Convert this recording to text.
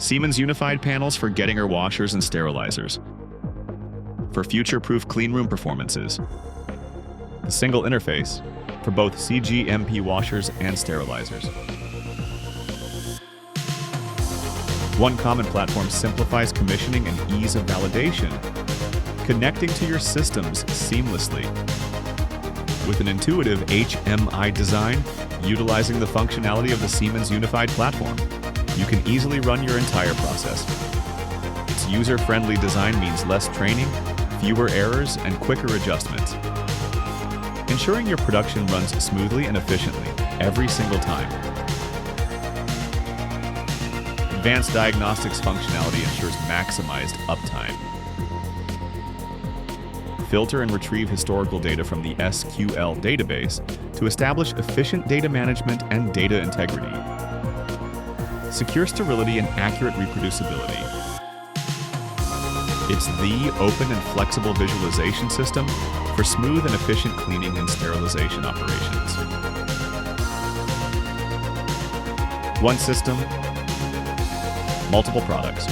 Siemens Unified Panels for Getinge washers and sterilizers. For future-proof cleanroom performances. The single interface for both cGMP washers and sterilizers. One common platform simplifies commissioning and ease of validation, connecting to your systems seamlessly. With an intuitive HMI design, utilizing the functionality of the Siemens Unified Platform, you can easily run your entire process. Its user-friendly design means less training, fewer errors, and quicker adjustments, ensuring your production runs smoothly and efficiently every single time. Advanced diagnostics functionality ensures maximized uptime. Filter and retrieve historical data from the SQL database to establish efficient data management and data integrity. Secure sterility and accurate reproducibility. It's the open and flexible visualization system for smooth and efficient cleaning and sterilization operations. One system, multiple products.